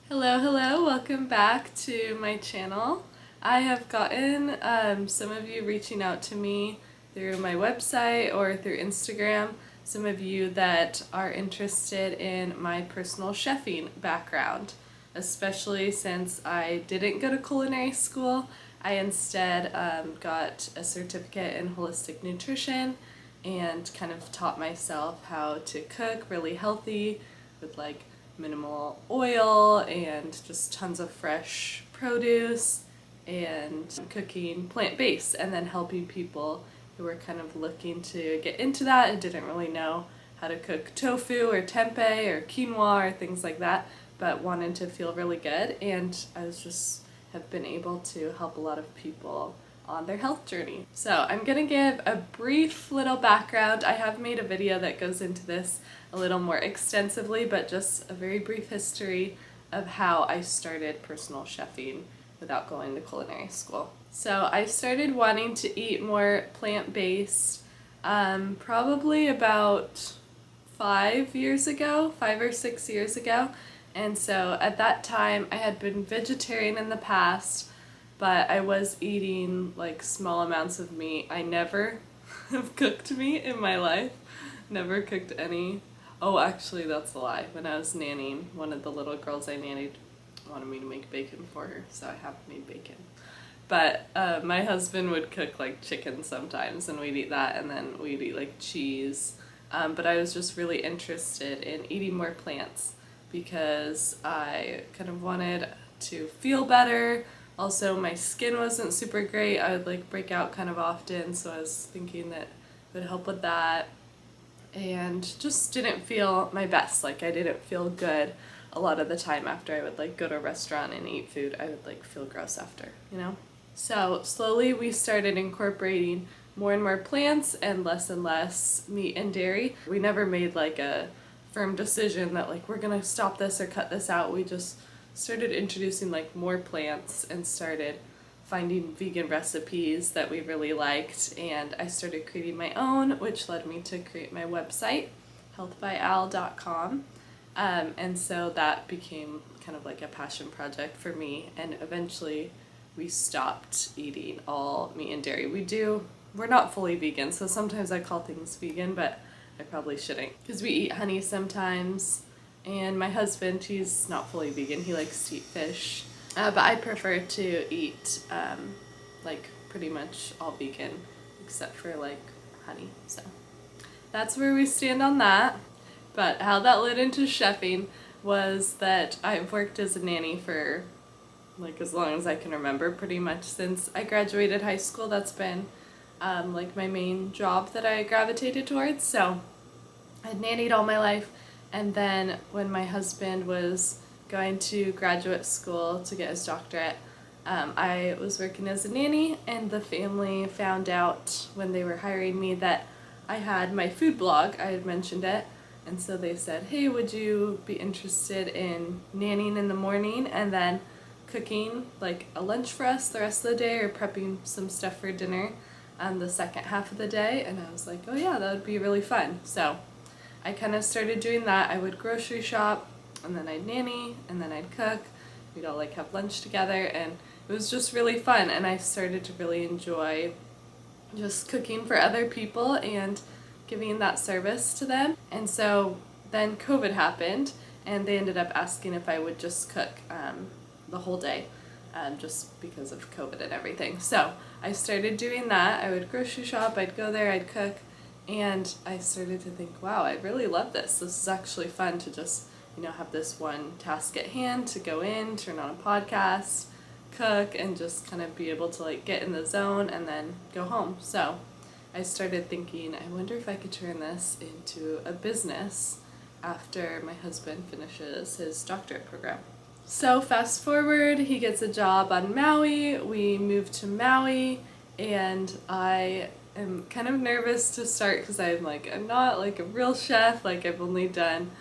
Hello, welcome back to my channel. I have gotten some of you reaching out to me through my website or through Instagram, some of you that are interested in my personal chefing background, especially since I didn't go to culinary school. I instead got a certificate in holistic nutrition and kind of taught myself how to cook really healthy with minimal oil and just tons of fresh produce and cooking plant-based, and then helping people who were kind of looking to get into that and didn't really know how to cook tofu or tempeh or quinoa or things like that, but wanted to feel really good. And I was just have been able to help a lot of people on their health journey. So I'm gonna give a brief little background. I have made a video that goes into this a little more extensively, but just a very brief history of how I started personal chefing without going to culinary school. So I started wanting to eat more plant-based probably about 5 or 6 years ago. And so at that time I had been vegetarian in the past, but I was eating small amounts of meat. I never have cooked meat in my life. Never cooked any. Oh, actually that's a lie. When I was nannying, one of the little girls I nannied wanted me to make bacon for her, so I have made bacon. But my husband would cook chicken sometimes, and we'd eat that, and then we'd eat cheese. But I was just really interested in eating more plants because I kind of wanted to feel better. Also, my skin wasn't super great. I would break out kind of often, so I was thinking that it would help with that. And just didn't feel my best. I didn't feel good a lot of the time after I would go to a restaurant and eat food. I would feel gross after, you know? So slowly we started incorporating more and more plants and less meat and dairy. We never made a firm decision that we're gonna stop this or cut this out. We just started introducing more plants and started finding vegan recipes that we really liked, and I started creating my own, which led me to create my website, healthbyal.com. And so that became kind of a passion project for me, and eventually we stopped eating all meat and dairy. We're not fully vegan, so sometimes I call things vegan, but I probably shouldn't, because we eat honey sometimes. And my husband, he's not fully vegan, he likes to eat fish. But I prefer to eat pretty much all vegan except for honey. So that's where we stand on that. But how that led into chefing was that I've worked as a nanny for as long as I can remember, pretty much since I graduated high school. That's been my main job that I gravitated towards. So I'd nannied all my life. And then when my husband was going to graduate school to get his doctorate, I was working as a nanny, and the family found out when they were hiring me that I had my food blog. I had mentioned it, and so they said, hey, would you be interested in nannying in the morning and then cooking a lunch for us the rest of the day, or prepping some stuff for dinner the second half of the day? And I was like, oh yeah, that would be really fun. So I kind of started doing that. I would grocery shop, and then I'd nanny, and then I'd cook. We'd all have lunch together, and it was just really fun. And I started to really enjoy just cooking for other people and giving that service to them. And so then COVID happened, and they ended up asking if I would just cook the whole day, just because of COVID and everything. So I started doing that. I would grocery shop, I'd go there, I'd cook. And I started to think, wow, I really love this. This is actually fun to just, have this one task at hand, to go in, turn on a podcast, cook, and just kind of be able to get in the zone and then go home. So I started thinking, I wonder if I could turn this into a business after my husband finishes his doctorate program. So fast forward, he gets a job on Maui. We moved to Maui, and I'm kind of nervous to start because I'm not a real chef. I've only done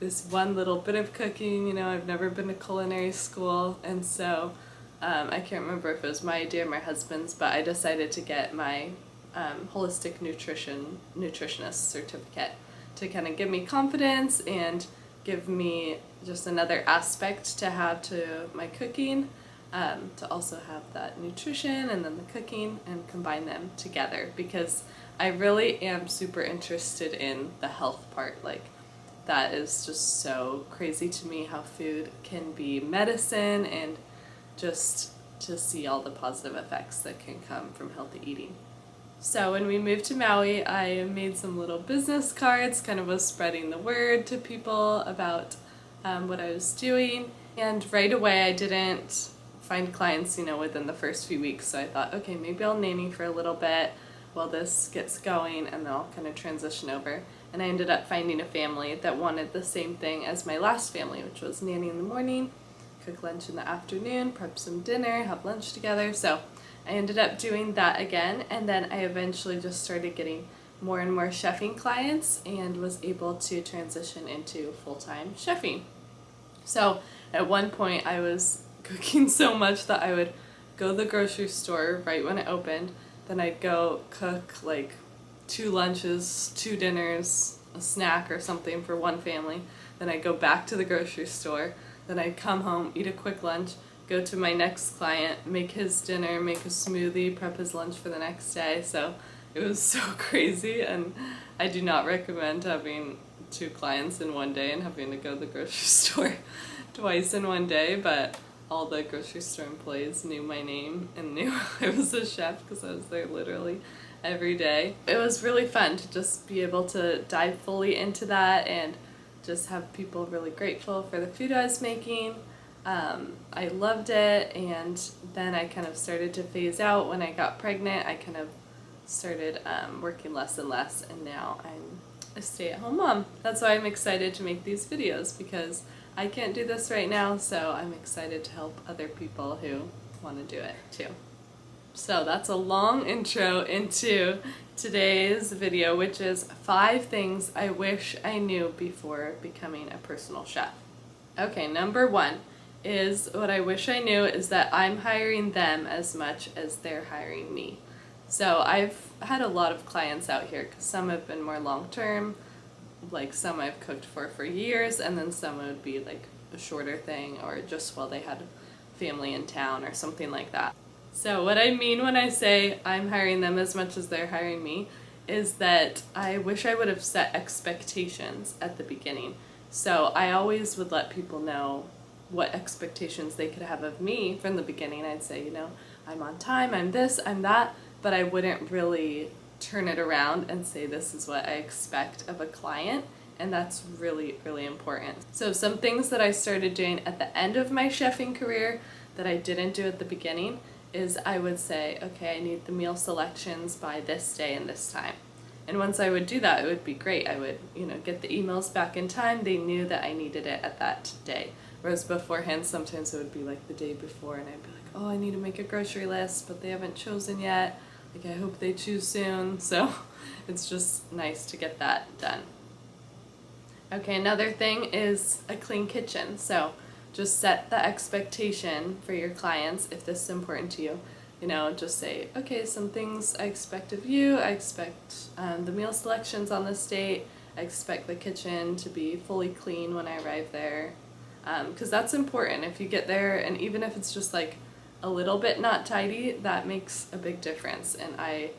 this one little bit of cooking, I've never been to culinary school. And so I can't remember if it was my idea or my husband's, but I decided to get my holistic nutritionist certificate to kind of give me confidence and give me just another aspect to have to my cooking, to also have that nutrition and then the cooking and combine them together, because I really am super interested in the health part. Like, that is just so crazy to me how food can be medicine, and just to see all the positive effects that can come from healthy eating. So when we moved to Maui, I made some little business cards, kind of was spreading the word to people about what I was doing. And right away I didn't find clients, within the first few weeks. So I thought, okay, maybe I'll nanny for a little bit while this gets going, and then I'll kind of transition over. And I ended up finding a family that wanted the same thing as my last family, which was nanny in the morning, cook lunch in the afternoon, prep some dinner, have lunch together. So I ended up doing that again, and then I eventually just started getting more and more chefing clients and was able to transition into full-time chefing. So at one point I was cooking so much that I would go to the grocery store right when it opened, then I'd go cook like 2 lunches, 2 dinners, a snack or something for one family, then I'd go back to the grocery store, then I'd come home, eat a quick lunch, go to my next client, make his dinner, make a smoothie, prep his lunch for the next day. So it was so crazy, and I do not recommend having 2 clients in one day and having to go to the grocery store twice in one day, but all the grocery store employees knew my name and knew I was a chef because I was there literally every day. It was really fun to just be able to dive fully into that and just have people really grateful for the food I was making. I loved it, and then I kind of started to phase out. When I got pregnant, I kind of started working less and less, and now I'm a stay-at-home mom. That's why I'm excited to make these videos, because I can't do this right now, so I'm excited to help other people who want to do it too. So that's a long intro into today's video, which is 5 things I wish I knew before becoming a personal chef. Okay, number 1 is what I wish I knew is that I'm hiring them as much as they're hiring me. So I've had a lot of clients out here, because some have been more long-term, like some I've cooked for years, and then some would be like a shorter thing, or just while they had family in town or something like that. So what I mean when I say I'm hiring them as much as they're hiring me is that I wish I would have set expectations at the beginning. So I always would let people know what expectations they could have of me from the beginning. I'd say, I'm on time, I'm this, I'm that, but I wouldn't really turn it around and say this is what I expect of a client, and that's really, really important. So some things that I started doing at the end of my chefing career that I didn't do at the beginning is I would say, okay, I need the meal selections by this day and this time. And once I would do that, it would be great. I would, get the emails back in time. They knew that I needed it at that day. Whereas beforehand, sometimes it would be like the day before, and I'd be like, oh, I need to make a grocery list, but they haven't chosen yet. Like, I hope they choose soon. So it's just nice to get that done. Okay, another thing is a clean kitchen. So just set the expectation for your clients if this is important to you. Just say, okay, some things I expect of you. I expect the meal selections on this date. I expect the kitchen to be fully clean when I arrive there. Because that's important. If you get there, and even if it's just like a little bit not tidy, that makes a big difference. And I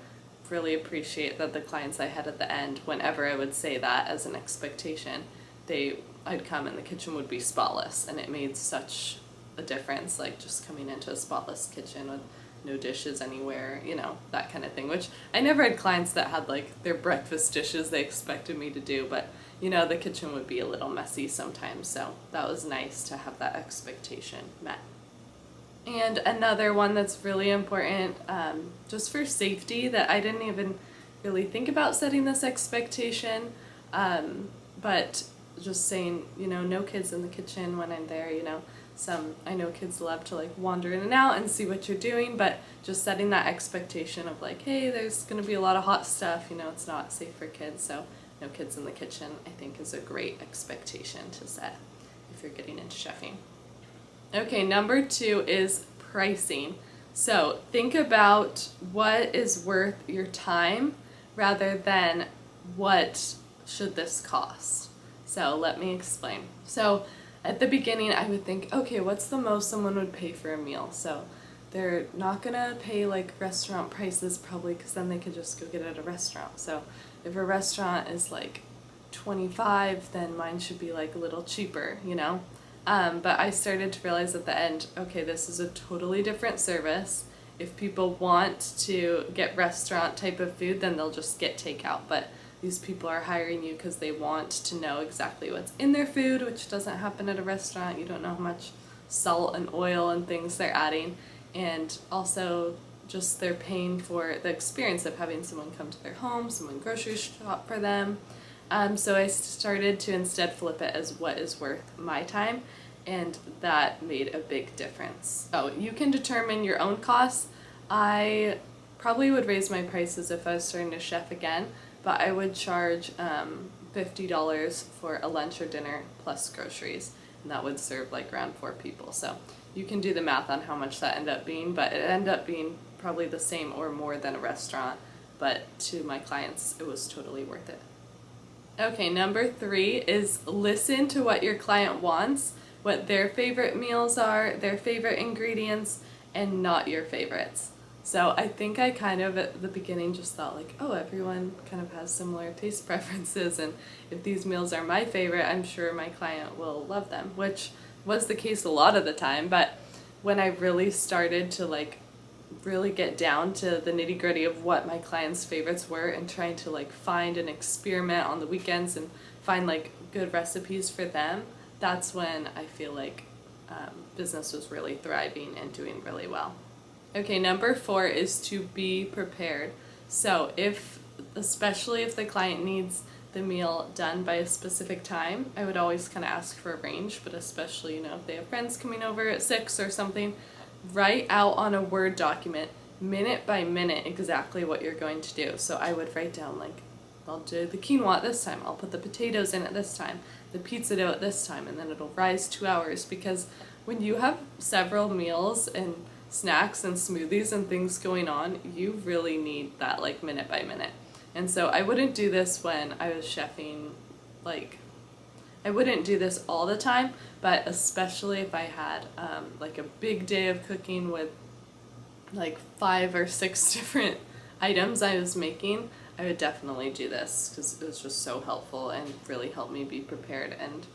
really appreciate that the clients I had at the end, whenever I would say that as an expectation, I'd come and the kitchen would be spotless, and it made such a difference, like just coming into a spotless kitchen with no dishes anywhere, that kind of thing, which I never had clients that had like their breakfast dishes they expected me to do, but the kitchen would be a little messy sometimes, so that was nice to have that expectation met. And another one that's really important, just for safety, that I didn't even really think about setting this expectation, but just saying, no kids in the kitchen when I'm there. I know kids love to like wander in and out and see what you're doing, but just setting that expectation of like, hey, there's going to be a lot of hot stuff, it's not safe for kids, so no kids in the kitchen, I think is a great expectation to set if you're getting into chefing. Okay, number 2 is pricing. So think about what is worth your time rather than what should this cost. So let me explain. So at the beginning I would think, okay, what's the most someone would pay for a meal? So they're not gonna pay like restaurant prices probably, because then they could just go get it at a restaurant. So if a restaurant is like 25, then mine should be like a little cheaper, you know? But I started to realize at the end, okay, this is a totally different service. If people want to get restaurant type of food, then they'll just get takeout. But these people are hiring you because they want to know exactly what's in their food, which doesn't happen at a restaurant. You don't know how much salt and oil and things they're adding. And also just they're paying for the experience of having someone come to their home, someone grocery shop for them. So I started to instead flip it as what is worth my time, and that made a big difference. So you can determine your own costs. I probably would raise my prices if I was starting to chef again, but I would charge $50 for a lunch or dinner plus groceries, and that would serve like around 4 people. So you can do the math on how much that ended up being, but it ended up being probably the same or more than a restaurant, but to my clients it was totally worth it. Okay, number 3 is listen to what your client wants, what their favorite meals are, their favorite ingredients, and not your favorites. So I think I kind of at the beginning just thought like, oh, everyone kind of has similar taste preferences, and if these meals are my favorite, I'm sure my client will love them, which was the case a lot of the time. But when I really started to like really get down to the nitty-gritty of what my clients' favorites were and trying to like find and experiment on the weekends and find like good recipes for them, that's when I feel like business was really thriving and doing really well. Okay, number 4 is to be prepared. So especially if the client needs the meal done by a specific time, I would always kind of ask for a range, but especially, if they have friends coming over at 6 or something, write out on a Word document, minute by minute, exactly what you're going to do. So I would write down like, I'll do the quinoa at this time, I'll put the potatoes in at this time, the pizza dough at this time, and then it'll rise 2 hours, because when you have several meals and snacks and smoothies and things going on, you really need that like minute by minute. And so I wouldn't do this when I was chefing, like I wouldn't do this all the time, but especially if I had like a big day of cooking with like 5 or 6 different items I was making, I would definitely do this because it was just so helpful and really helped me be prepared, and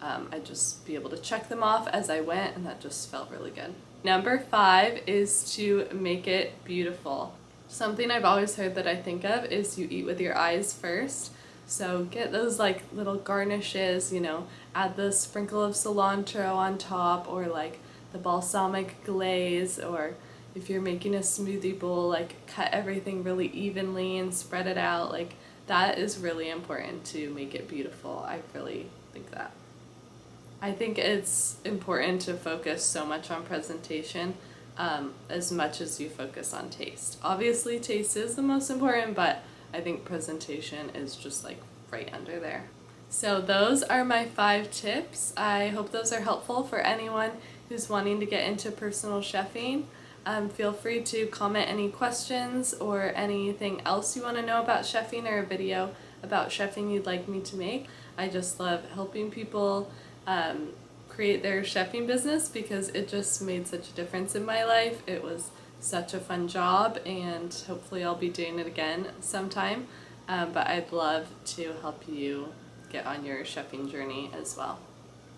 I'd just be able to check them off as I went, and that just felt really good. Number 5 is to make it beautiful. Something I've always heard that I think of is you eat with your eyes first. So get those like little garnishes, add the sprinkle of cilantro on top, or like the balsamic glaze, or if you're making a smoothie bowl, like cut everything really evenly and spread it out. Like that is really important to make it beautiful. I really think that. I think it's important to focus so much on presentation as much as you focus on taste. Obviously taste is the most important, but I think presentation is just like right under there. So those are my 5 tips. I hope those are helpful for anyone who's wanting to get into personal chefing. Feel free to comment any questions or anything else you want to know about chefing, or a video about chefing you'd like me to make. I just love helping people create their chefing business because it just made such a difference in my life. It was such a fun job, and hopefully I'll be doing it again sometime. But I'd love to help you get on your chefing journey as well.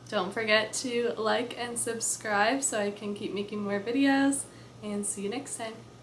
Don't forget to like and subscribe so I can keep making more videos, and see you next time.